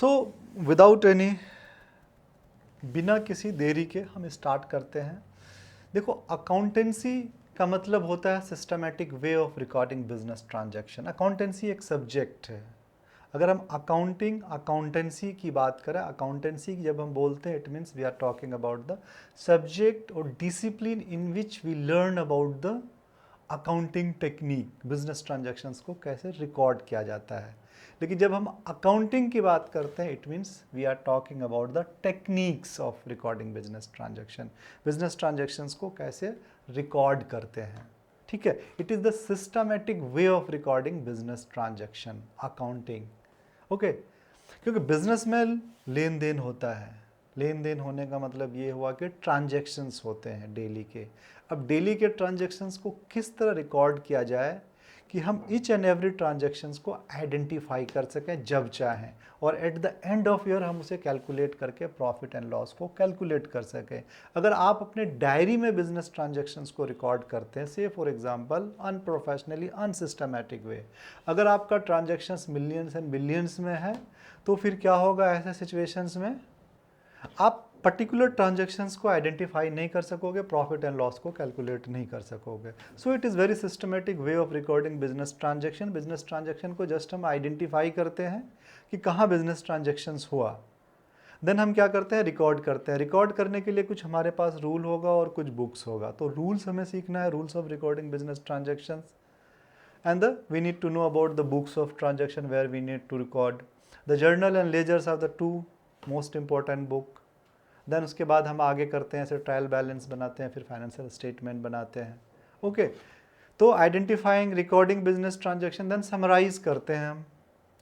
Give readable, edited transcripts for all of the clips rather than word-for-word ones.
So without any, बिना किसी देरी के हम स्टार्ट करते हैं। देखो, अकाउंटेंसी का मतलब होता है systematic way of recording business transaction. Accountancy एक सब्जेक्ट है। अगर हम अकाउंटेंसी की बात करें, अकाउंटेंसी की जब हम बोलते हैं, it means we are talking about the subject और discipline in which we learn about the accounting technique, business transactions को कैसे रिकॉर्ड किया जाता है। लेकिन जब हम अकाउंटिंग की बात करते हैं, it means we are talking about the techniques of recording business transaction. Business transactions को कैसे रिकॉर्ड करते हैं, ठीक है। It is the systematic way of recording business transaction, accounting, okay. क्योंकि बिजनेस में लेन देन होता है। लेन देन होने का मतलब ये हुआ कि ट्रांजैक्शंस होते हैं डेली के। अब डेली के ट्रांजैक्शंस को किस तरह रिकॉर्ड किया जाए कि हम ईच एंड एवरी ट्रांजैक्शंस को आइडेंटिफाई कर सकें जब चाहें, और eight the end of year हम उसे कैलकुलेट करके प्रॉफिट एंड लॉस को कैलकुलेट कर सकें। अगर आप अपने डायरी में बिजनेस ट्रांजैक्शंस को रिकॉर्ड करते हैं, से फॉर एग्जांपल अनप्रोफेशनली, अनसिस्टमैटिक वे, अगर आपका ट्रांजैक्शंस मिलियंस एंड बिलियंस में है, तो फिर क्या होगा ऐसे सिचुएशंस में? आप पर्टिकुलर ट्रांजैक्शंस को आइडेंटिफाई नहीं कर सकोगे, प्रॉफिट एंड लॉस को कैलकुलेट नहीं कर सकोगे। So it is very systematic way of recording business transaction. Business transaction को जस्ट हम आइडेंटिफाई करते हैं कि कहाँ बिजनेस ट्रांजैक्शंस हुआ, देन हम क्या करते हैं, रिकॉर्ड करते हैं। रिकॉर्ड करने के लिए कुछ हमारे पास रूल होगा और कुछ बुक्स होगा। तो रूल्स हमें सीखना है, rules of recording business transactions, and we need to know about the books of transaction where we need to record. The journal and ledgers are the two most important book. Then उसके बाद हम आगे करते हैं, ऐसे trial balance बनाते हैं, फिर फाइनेंशियल स्टेटमेंट बनाते हैं, ओके। तो identifying, recording business transaction, then summarise करते हैं हम,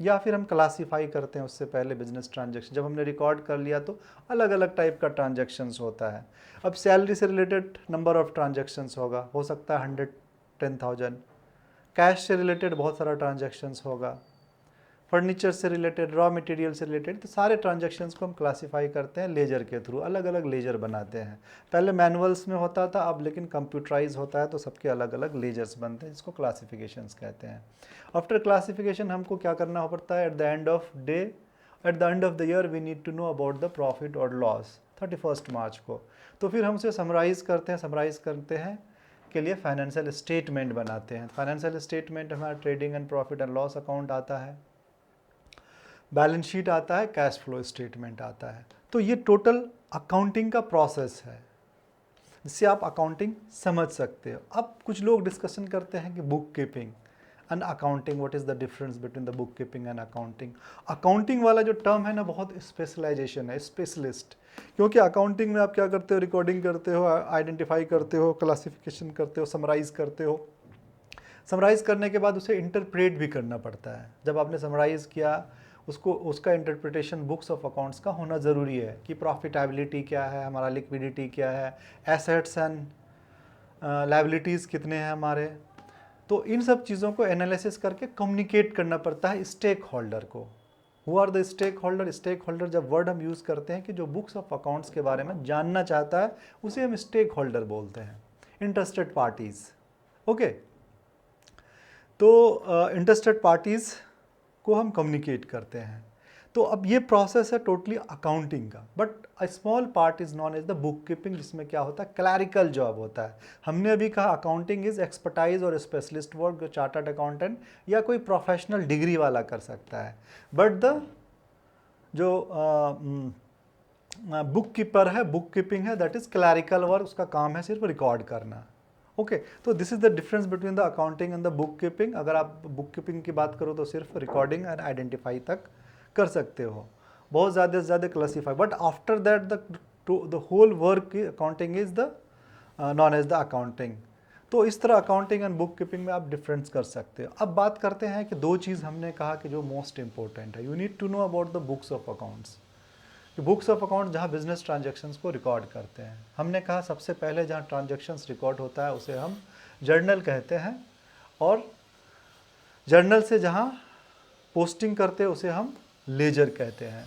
या फिर हम क्लासीफाई करते हैं उससे पहले बिजनेस ट्रांजैक्शन। जब हमने रिकॉर्ड कर लिया तो अलग अलग टाइप का ट्रांजैक्शंस होता है। अब सैलरी से रिलेटेड नंबर ऑफ ट्रांजैक्शंस होगा, हो सकता है 110,000। कैश से रिलेटेड बहुत सारा ट्रांजैक्शंस होगा, फर्नीचर से रिलेटेड, रॉ मटेरियल से रिलेटेड, तो सारे ट्रांजैक्शंस को हम क्लासीफाई करते हैं लेजर के थ्रू। अलग अलग लेजर बनाते हैं। पहले मैनुअल्स में होता था, अब लेकिन कंप्यूटराइज होता है, तो सबके अलग अलग लेजर्स बनते हैं, जिसको क्लासिफिकेशंस कहते हैं। आफ्टर क्लासिफिकेशन हमको क्या करना पड़ता है, at the end of day, at the end of the year we need to know about the profit और लॉस 31 मार्च को। तो फिर हम उसे समराइज़ करते हैं के लिए फाइनेंशियल स्टेटमेंट बनाते हैं। फाइनेंशियल स्टेटमेंट हमारा trading and profit and loss account आता है, बैलेंस शीट आता है, कैश फ्लो स्टेटमेंट आता है। तो ये टोटल अकाउंटिंग का प्रोसेस है, जिससे आप अकाउंटिंग समझ सकते हो। अब कुछ लोग डिस्कशन करते हैं कि book keeping and accounting, what is the difference between the book keeping and accounting. Accounting वाला जो टर्म है ना, बहुत स्पेशलाइजेशन है, स्पेशलिस्ट। क्योंकि अकाउंटिंग में आप क्या करते हो, रिकॉर्डिंग करते हो, आइडेंटिफाई करते हो, क्लासिफिकेशन करते हो, समराइज़ करते हो। समराइज़ करने के बाद उसे इंटरप्रेट भी करना पड़ता है। जब आपने समराइज़ किया, उसको, उसका इंटरप्रिटेशन बुक्स ऑफ अकाउंट्स का होना ज़रूरी है कि प्रॉफिटेबिलिटी क्या है, हमारा लिक्विडिटी क्या है, एसेट्स एंड लायबिलिटीज़ कितने हैं हमारे। तो इन सब चीज़ों को एनालिसिस करके कम्युनिकेट करना पड़ता है स्टेक होल्डर को। Who are the stakeholder? Stakeholder जब वर्ड हम यूज़ करते हैं कि जो बुक्स ऑफ अकाउंट्स के बारे में जानना चाहता है, उसे हम स्टेक होल्डर बोलते हैं, इंटरेस्टेड पार्टीज़, ओके। तो इंटरेस्टेड पार्टीज़ को हम कम्युनिकेट करते हैं। तो अब ये प्रोसेस है टोटली अकाउंटिंग का। But a small part is known as the bookkeeping, जिसमें क्या होता है, क्लैरिकल जॉब होता है। हमने अभी कहा अकाउंटिंग इज़ एक्सपर्टाइज और स्पेशलिस्ट वर्क, जो चार्टर्ड अकाउंटेंट या कोई प्रोफेशनल डिग्री वाला कर सकता है। बट द जो बुक कीपर है, बुक कीपिंग है, दैट इज़ क्लैरिकल वर्क, उसका काम है सिर्फ रिकॉर्ड करना, ओके। तो this is the difference between the accounting and the book keeping. अगर आप बुक कीपिंग की बात करो तो सिर्फ रिकॉर्डिंग एंड आइडेंटिफाई तक कर सकते हो, बहुत ज़्यादा से ज़्यादा classify. But after that the whole work accounting is the known as the accounting. तो इस तरह अकाउंटिंग एंड बुक कीपिंग में आप डिफरेंस कर सकते हो। अब बात करते हैं कि दो चीज़ हमने कहा कि जो मोस्ट इंपॉर्टेंट है, you need to know about the books of accounts. Books of account जहाँ बिजनेस ट्रांजैक्शंस को रिकॉर्ड करते हैं। हमने कहा सबसे पहले जहाँ ट्रांजैक्शंस रिकॉर्ड होता है उसे हम जर्नल कहते हैं, और जर्नल से जहाँ पोस्टिंग करते हैं उसे हम लेजर कहते हैं।